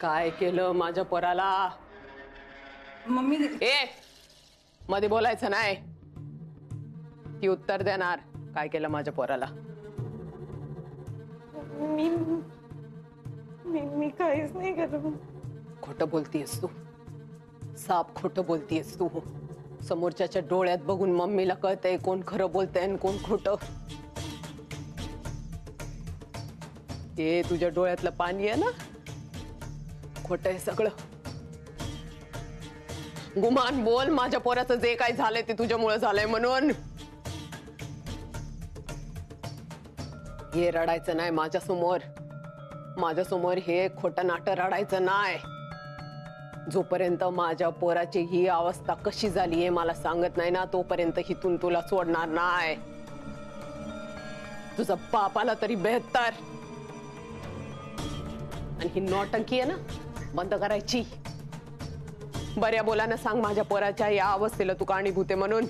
काय केलं माझ्या पोराला? मम्मी ए मध्ये बोलायचं नाही. ती उत्तर देणार. काय केलं माझ्या पोराला? मी मी मी काहीच नाही केलं. खोटं बोलतीयस तू. साप खोटं बोलतीयस तू. समोरच्याच्या डोळ्यात बघून मम्मीला कळतंय कोण खरं बोलतंय आणि कोण खोटं. ते तुझ्या डोळ्यातलं पाणी आहे ना, खोटं आहे सगळं. गुमान बोल. माझ्या पोराचं जे काय झालंय ते तुझ्यामुळे झालंय म्हणून. हे रडायचं नाही माझ्यासमोर. माझ्यासमोर हे खोटं नाटं रडायचं नाही. जोपर्यंत माझ्या पोराची ही अवस्था कशी झाली हे मला सांगत नाही ना, तोपर्यंत हिथून तुला सोडणार नाही. तुझा बाप आला तरी बेहत्तर. आणि ही नौटंकी आहे ना, बंद करायची. बऱ्या बोलानं सांग माझ्या पोराच्या या अवस्थेला तू कारणीभूत आहे म्हणून.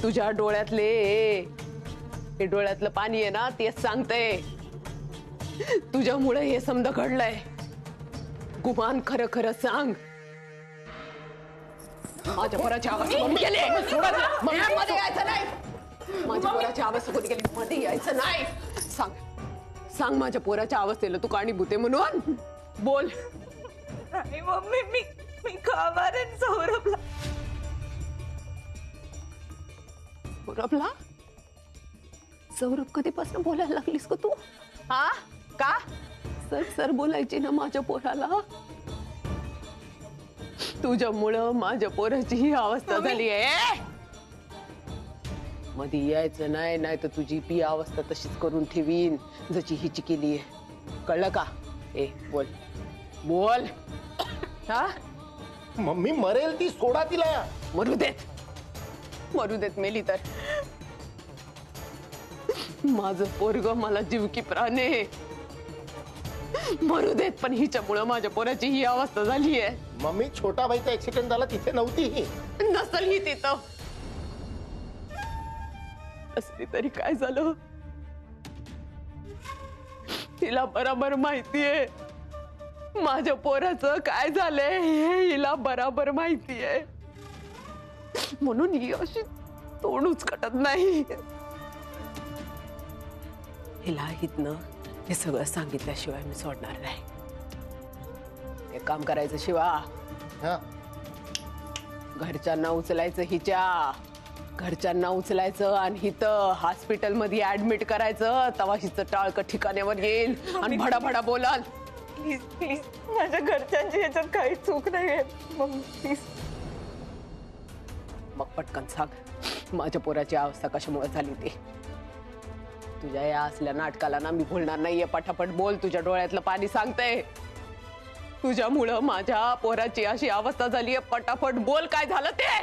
तुझ्या डोळ्यातले हे डोळ्यातलं पाणी आहे ना, तेच सांगते. तुझ्यामुळे हे समजा घडलंय. गुमान खरं खरं सांग. माझ्या पोराची अवस्था कोणी केली? मध्ये यायचं नाही. माझ्या पोराची अवस्था कोणी केली? मध्ये यायचं नाही. सांग सांग माझ्या पोराच्या अवस्थेला तू कारणीभूत आहे म्हणून. बोल. नाही मम्मी मी का मारेन सौरभला. सौरभला? सौरभ कधीपासून बोलायला लागलीस का तू? हा का? सर सर बोलायची ना माझ्या पोराला. तुझ्यामुळं माझ्या पोराची ही अवस्था झाली आहे. मध्ये यायचं नाही, नाही तर तुझी पी अवस्था तशीच करून ठेवीन जशी हिची केली आहे. कळलं का? ए बोल बोल. हा मम्मी मरेल ती, सोडा तिला. मरू देत. मरू देत. मेली तर माझं पोरग मला जीव की प्राण आहे. मरू देत. पण हिच्यामुळं माझ्या पोराची ही अवस्था झाली आहे. मम्मी छोटा भाईचा ऍक्सिडेंट झाला तिथे नव्हती ही. नसल ही तिथं. असली तरी काय झालं? तिला बरोबर माहितीये माझ्या पोराचं काय झालंय हे हिला बरोबर माहितीये. म्हणून ही अशी तोंडूच कटत नाही. हिला हितनं हे सगळं सांगितल्याशिवाय मी सोडणार नाही. एक काम करायचं शिवा. हा घरच्यांना उचलायचं हिच्या. घरच्यांना उचलायचं आणि हिथं हॉस्पिटल मध्ये ऍडमिट करायचं. तेव्हा हिचं टाळकं ठिकाण्यावर येईल आणि भडाभडा बोलाल. प्लीज प्लीज माझ्या घरच्यांची याच्यात काही चूक नाहीये मम्मी प्लीज. मग पटकन सांग माझ्या पोराची अवस्था कशामुळे झाली ते. तुझ्या या असल्या नाटकाला ना मी भुलणार नाहीये. पटापट बोल. तुझ्या डोळ्यातलं पाणी सांगते. तुझ्यामुळं माझ्या पोराची अशी अवस्था झालीये. पटापट बोल काय झालं ते.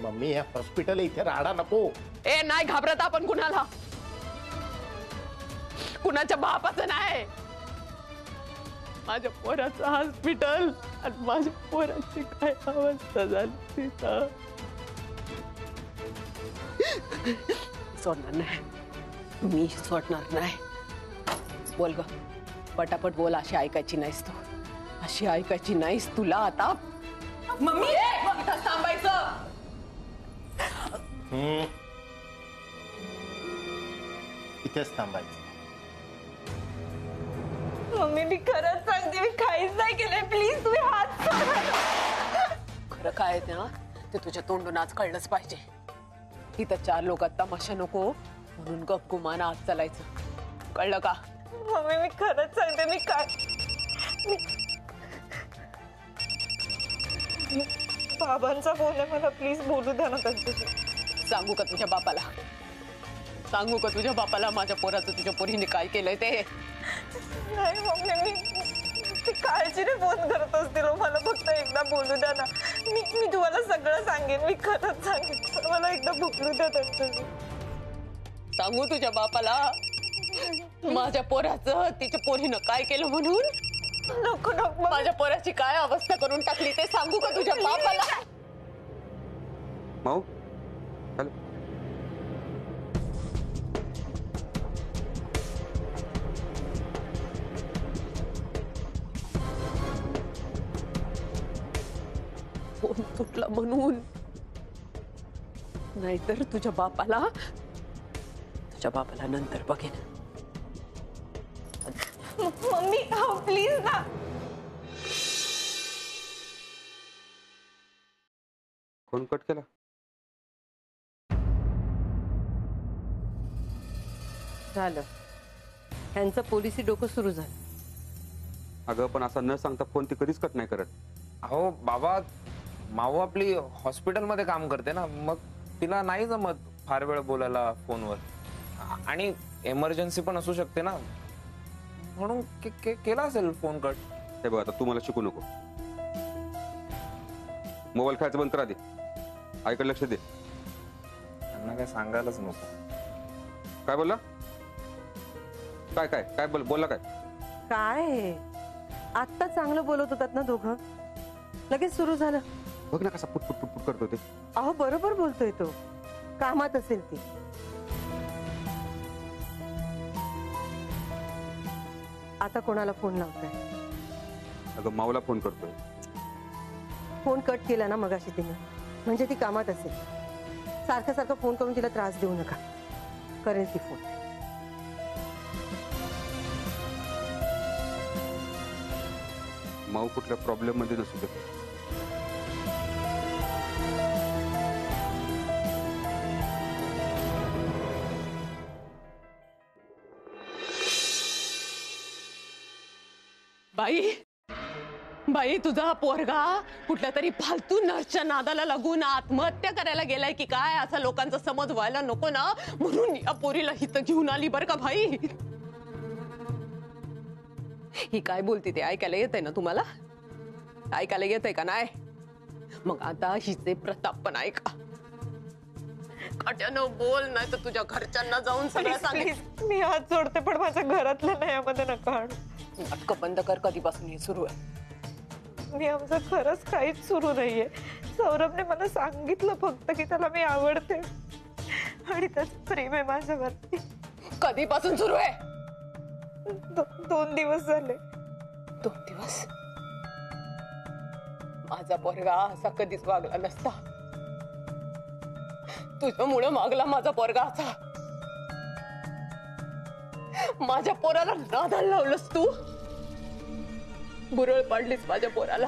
मम्मी या हॉस्पिटल इथे राहणार नको. ए नाही घाबरत आपण कुणाला. कुणाच्या बापाचं नाही. माझ्या पोराचं हॉस्पिटल आणि माझ्या पोराची काय अवस्था झाली तिथं. सोडणार नाही. मी सोडणार नाही. बोल ग पटापट बोल. अशी ऐकायची नाहीस तू. अशी ऐकायची नाहीस तुला आता. मम्मी इथं थांबायचं. इथेच थांबायचं. मम्मी मी खरंच सांगते मी काहीच नाही केलंय. प्लीज तुम्ही हात सोडा. खरं काय आहे ना ते तुझ्या तोंडून आज कळलंच पाहिजे. इथं चार लोकात तमाशा नको म्हणून गप गुमान आज चालायचं. कळलं का? मम्मी मी खरंच सांगते मी काय बाबांचा फोन आहे. मला प्लीज बोलू द्या ना त्यांच्याशी. सांगू का तुझ्या बापाला? सांगू का तुझ्या बापाला माझ्या पोराचं तुझ्या पोरीने काय केलंय ते? नाही मम्मी मी ते काळजीने फोन करत असतील. मला फक्त एकदा बोलू द्या ना. मी तुम्हाला सगळं सांगेन. मी खरंच सांगेन. पण मला एकदा बोलू द्या त्यांच्याशी. सांगू तुझ्या बापाला माझ्या पोराचं तिच्या पोरीनं काय केलं म्हणून? नको नको. माझ्या पोराची काय अवस्था करून टाकली ते सांगू का तुझ्या बापाला? माऊ हॅलो. फोन तुटला म्हणून, नाहीतर तुझ्या बापाला नंतर बघेन. मम्मी प्लीज ना. फोन कट केला. झालं, ह्यांचं पोलिसी डोकं सुरू झालं. अगं पण असा न सांगता फोन ती कधीच कट नाही करत. अहो बाबा, माऊ आपली हॉस्पिटलमध्ये काम करते ना, मग तिला नाही जमत फार वेळ बोलायला फोनवर, आणि इमर्जन्सी पण असू शकते ना, म्हणून केला असेल फोन कट. हे बघ, आता तू मला शिकू नको. मोबाईल खायचं बंद करा दे. आईकडे लक्ष दे. त्यांना काय सांगायलाच नको. काय बोलला? काय काय काय बोलला काय? काय आत्ता चांगलं बोलत होतात ना दोघं, लगेच सुरू झालं. बघ ना कसा पुटपुट पुटपुट करतो ते. अहो बरोबर बोलतोय तो, कामात असेल ती. आता कोणाला फोन लावताय? अगं माऊला फोन करतोय. फोन कट केला ना मगाशी तिने, म्हणजे ती कामात असेल. सारखं सारखं फोन करून तिला त्रास देऊ नका, करेल ती फोन. माऊ कुठल्या प्रॉब्लेम मध्ये नसू दे. बाई तुझा पोरगा कुठल्या तरी फालतू नर्सच्या नादाला लागून आत्महत्या करायला गेलाय की काय, असा लोकांचा समज व्हायला नको ना, म्हणून या पोरीला हित घेऊन आली बर का भाई. ही काय बोलते ते ऐकायला येतंय ना तुम्हाला? ऐकायला येतंय का नाही? मग आता हिचे प्रताप पण ऐका. काट्यानं बोल, नाही तर तुझ्या घरच्यांना जाऊन सगळं सांग. मी हात जोडते, पण माझ्या घरातल्या नाही यामध्ये नका आणू. नाटकं बंद कर. कधीपासून हे सुरू आहे? मी आमचं खरंच काहीच सुरू नाहीये. सौरभने मला सांगितलं फक्त की त्याला मी आवडते आणि त्याचं प्रेम आहे माझ्यावरती. कधीपासून सुरू आहे? 2 दिवस झाले. 2 दिवस? माझा पोरगा असा कधीच वागला नसता. तुझ्यामुळे मागला माझा पोरगा असा. माझ्या पोराला नादाला लावलंस तू. बुरळ पाडलीस माझ्या पोराला.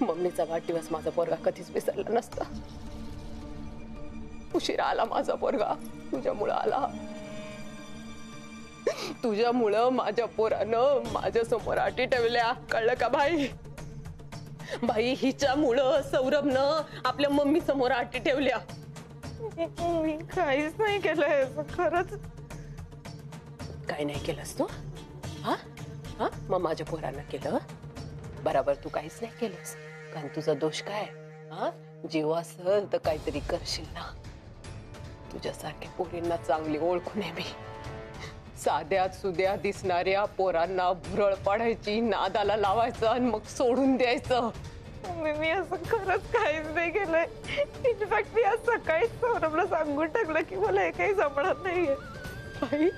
मम्मीचा वाढदिवस माझा पोरगा कधीच विसरला नसता. उशिरा आला माझा पोरगा, तुझ्यामुळं आला. तुझ्यामुळं माझ्या पोरानं माझ्या समोर अटी ठेवल्या, कळलं का भाई? भाई हिच्यामुळं सौरभनं आपल्या मम्मी समोर अटी ठेवल्या. मी काहीच नाही केलंय खरंच. काय नाही केलंस तू? हा हा, मग माझ्या पोरानं केलं बरोबर. तू काहीच नाही केलंस, कारण तुझा दोष काय? हा, जीव असेल तर काहीतरी करशील ना. तुझ्यासारख्या पोरींना चांगली ओळखून आहे मी. साध्या सुद्या दिसणाऱ्या पोरांना भुरळ पाडायची, नादाला लावायचं आणि मग सोडून द्यायचं. मी असं खरंच काहीच नाही केलंय. इनफॅक्ट मी आज सकाळी सौरभला सांगून टाकलं की मला हे काही जमणार नाहीये. भाई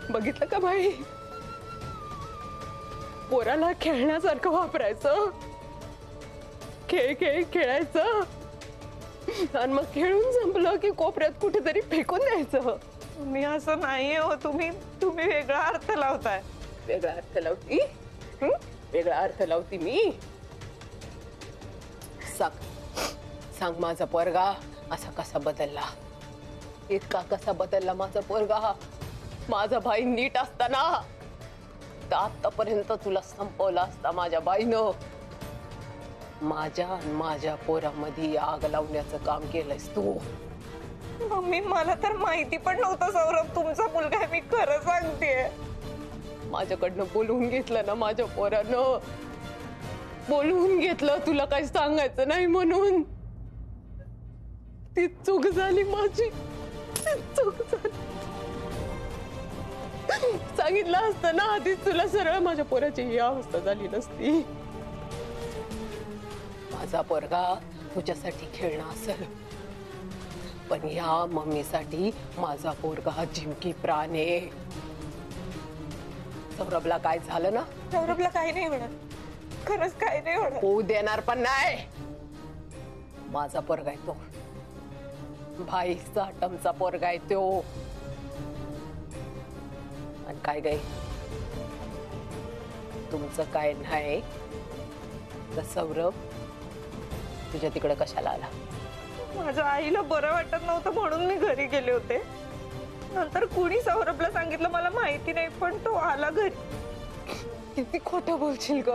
बघितलं का भाई? पोराला खेळण्यासारखं वापरायचं, खेळ खेळायचं आणि मग खेळून संपलं की कोपऱ्यात कुठेतरी फेकून द्यायचं. मी असं नाहीये हो. तुम्ही वेगळा अर्थ लावताय. वेगळा अर्थ लावती? वेगळा अर्थ लावती मी? सांग माझा पोरगा असा कसा बदलला? इतका कसा बदलला माझा पोरगा? माझा भाई नीट असताना तर आतापर्यंत तुला संपवला असता माझ्या बाईनं. माझ्या पोरामध्ये आग लावण्याचं काम केलंयस तू. मम्मी मला तर माहिती पण नव्हतं सौरभ तुमचा मुलगा आहे. मी खरं सांगतेय. माझ्याकडनं बोलवून घेतलं ना माझ्या पोरानं, बोलवून घेतलं तुला काही सांगायचं नाही म्हणून. ती चूक झाली माझी, चूक झाली. सांगितलं असतं ना आधीच तुला सरळ, माझ्या पोराची ही अवस्था झाली नसती. माझा पोरगा तुझ्यासाठी खेळणं असेल, पण या मम्मीसाठी माझा पोरगा जिंकी प्राण आहे. सौरभला काय झालं ना सौरभला काही नाही होणार, खरंच काही नाही होणार. होऊ देणार पण नाही. माझा पोरगा आहे तो, भाईचा टमचा पोरगा आहे तो. आणि काय गे तुमचं काय नाही तर सौरभ तुझ्या तिकडे कशाला आला? माझ्या आईला बरं वाटत नव्हतं म्हणून मी घरी गेले होते. नंतर कुणी सौरभला सांगितलं मला माहिती नाही, पण तो आला घरी. किती खोटं बोलशील ग?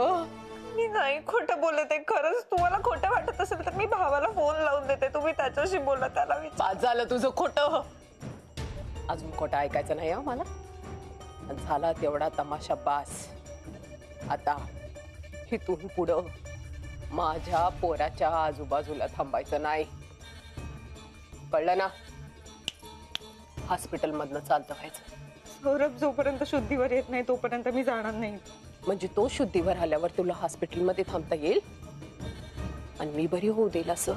मी नाही खोटं बोलत आहे, खरंच. तुम्हाला खोटं वाटत असेल तर मी भावाला फोन लावून देते, तुम्ही त्याच्याशी बोला, त्याला विचार. बाद झालं तुझं खोटं. अजून खोटं ऐकायचं नाही हो मला. झाला तेवढा तमाशा बास. आता इथून पुढं माझ्या पोराच्या आजूबाजूला थांबायचं नाही, कळलं ना? हॉस्पिटल मधनं चालतं व्हायचं. सौरभ जोपर्यंत शुद्धीवर येत नाही तोपर्यंत मी जाणार नाही. म्हणजे तो शुद्धीवर आल्यावर तुला हॉस्पिटलमध्ये थांबता येईल आणि मी बरी होऊ देईल असं?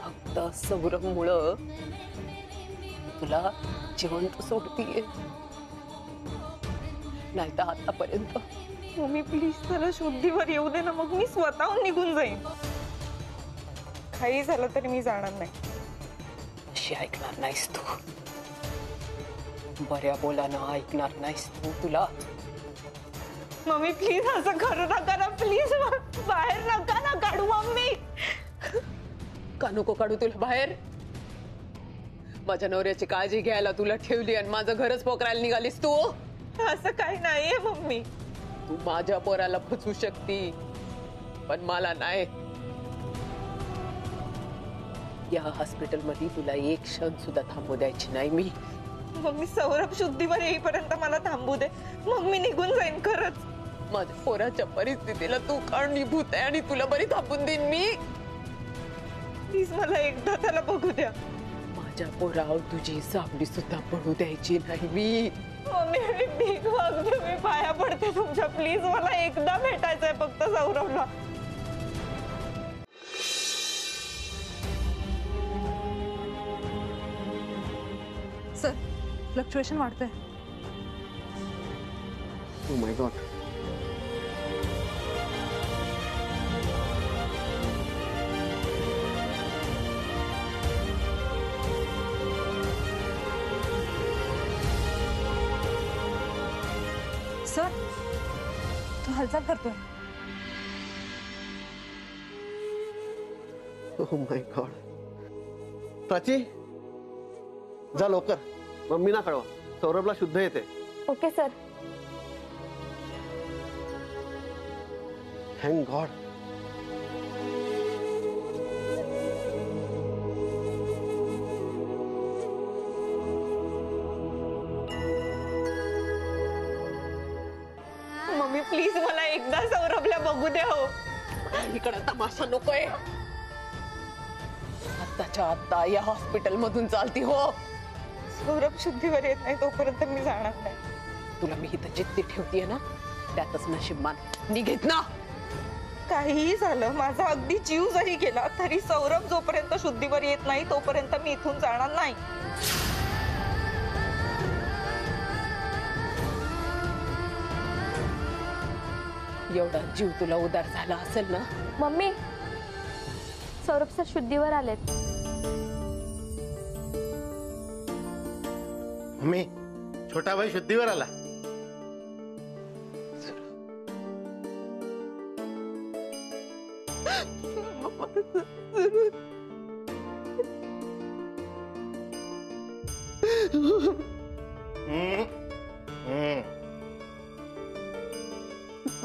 फक्त सौरभमुळं तुला जिवंत सोडतीये, नाही तर आतापर्यंत. मम्मी प्लीज त्याला शुद्धीवर येऊ दे ना, मग मी स्वतःहून निघून जाईन. काही झालं तरी मी जाणार नाही. अशी ऐकणार नाहीस तू, बऱ्या बोलानं ऐकणार नाहीस तू. तुला मम्मी प्लीज असं करू नका ना, प्लीज. बाहेर नका ना काढू मम्मी. का नको काढू तुला बाहेर? माझ्या नवऱ्याची काळजी घ्यायला तुला ठेवली आणि माझं घरच पोकरायला निघालीस तू. असं काही नाहीये मम्मी. तू माझ्या पोराला फसवू शकती पण मला नाही. या हॉस्पिटलमध्ये तुला एक क्षण सुद्धा थांबू द्यायची नाही मी. मम्मी सौरभ शुद्धीवर येईपर्यंत मला थांबू दे, मग मी निघून जाईन. खरंच माझ्या पोराच्या परिस्थितीला तू कारणीभूत आहे आणि तुला बरी थांबून देईन मी. प्लीज मला एकदा त्याला बघू द्या. माझ्या पोरावर तुझी सावली सुद्धा पडू द्यायची नाही मी. मम्मी मी भीक मागते, मी पाया पडते तुमच्या. प्लीज मला एकदा भेटायचंय फक्त सौरभला. सर फ्लक्च्युएशन वाढतंय. Oh my God. सर तो हालचाल करतोय. Oh my God. प्राची जा लवकर, मम्मीना कळवा. सौरभला शुद्ध येते. Okay sir. Thank God. Mummy please मला एकदा सौरभला बघू द्या. हो इकडे तमाशा नकोय. आत्ताच्या आत्ता या हॉस्पिटल मधून चालती हो. सौरभ शुद्धीवर येत नाही तोपर्यंत मी जाणार नाही. तुला मी इथं जिद्दी ठेवतीये ना, त्यातच नशीब मान. निघेत ना. काहीही झालं, माझा अगदी जीव जरी गेला तरी सौरभ जोपर्यंत शुद्धीवर येत नाही तोपर्यंत मी इथून जाणार नाही. एवढा जीव तुला उदार झाला असेल ना. मम्मी सौरभ सर शुद्धीवर आलेत. मम्मी छोटा भाई शुद्धीवर आला.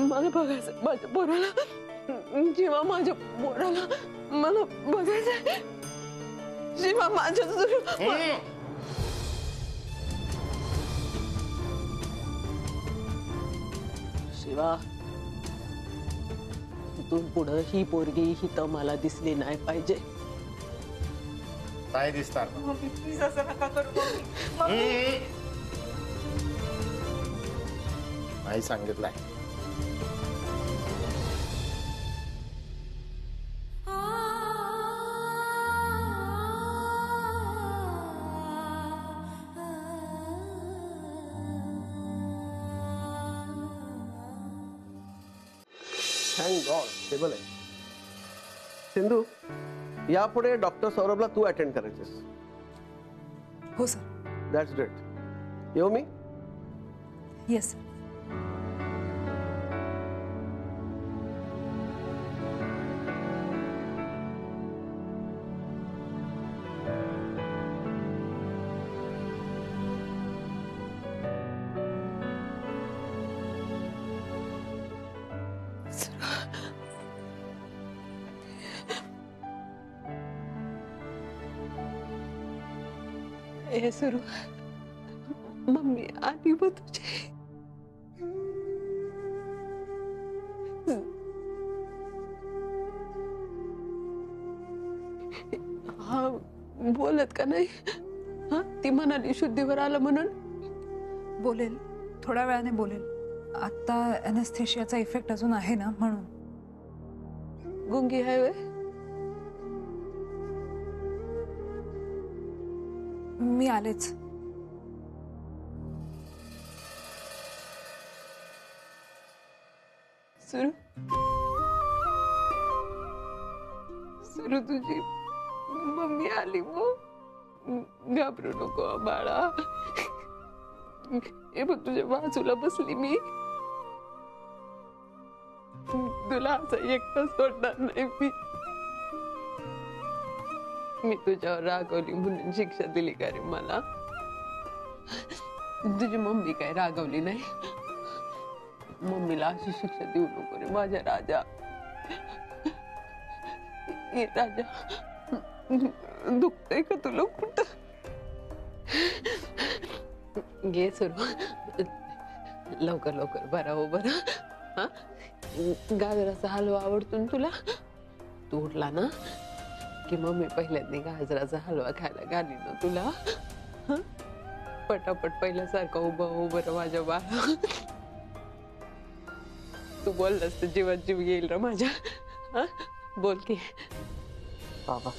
मला बघायचं माझ्या पोराला. जेव्हा माझ्या पोराला मला बघायचं. जेव्हा माझ्या शिवा इथून पुढं ही पोरगी ही तर मला दिसली नाही पाहिजे. काय दिसणार? मम्मी प्लीज असं नका करू. मम्मी नाही सांगितलंय. थँक गॉड स्टेबल आहे. सिंधू, यापुढे डॉक्टर सौरभला तू अटेंड करायचीस. हो सर. That's great. येऊ मी? Yes sir. हे सुरू मम्मी आली व तुझे. हा बोलत का नाही? हा ती म्हणाली शुद्धीवर आलं म्हणून. बोलेल, थोड्या वेळाने बोलेल. आता एनेस्थेशियाचा इफेक्ट अजून आहे ना, म्हणून. गुंगी आहे वे? मी आलेच. सुरू सुरू तुझी मम्मी आली मग घाबरू नको बाळा. हे बघ तुझ्या बाजूला बसली मी. तुला असं एकटं सोडणार नाही मी. मी तुझ्यावर रागवली म्हणून शिक्षा दिली का रे मला? तुझी मम्मी काय रागवली नाही? मम्मीला अशी शिक्षा देऊ नको रे माझ्या राजा. हे राजा, दुखतंय का तुला कुठं? घे सुरू लवकर लवकर. बरं हो बरं. हा गाजराचा हलवा आवडतो ना तुला? तू उठला ना की मम्मी पहिल्यांदा गाजराचा हलवा खायला घाली ना तुला. हं? पटापट पहिल्यासारखं उभं उभं माझ्या बाळा. तू बोललास तर जीवात जीव येईल रे माझ्या. हा बोल की बाबा.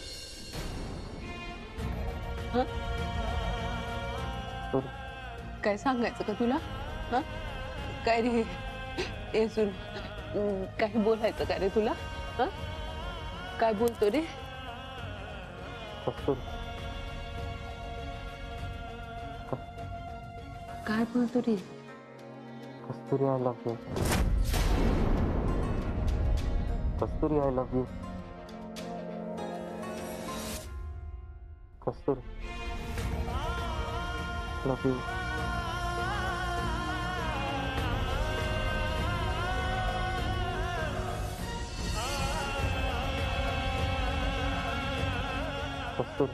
हा काय सांगायचं का तुला? हा काय रे ए सुरू काही बोलायचं का रे तुला? हा काय बोलतो रे? काय बोलतो रे? Kasturi I love you. Kasturi I love you. Kasturi love you. Kasturi.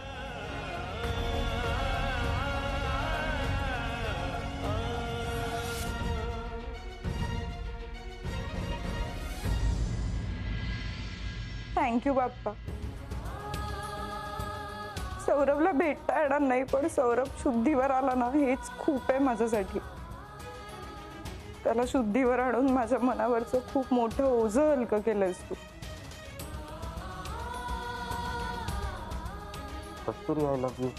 Thank you Bappa. सौरभला भेटता येणार नाही, पण सौरभ शुद्धीवर आला ना हेच खूप आहे माझ्यासाठी. त्याला शुद्धीवर आणून माझ्या मनावरचं खूप मोठं ओझं हलकं केलंयस तू. कस्तुरी आय लव्ह यू.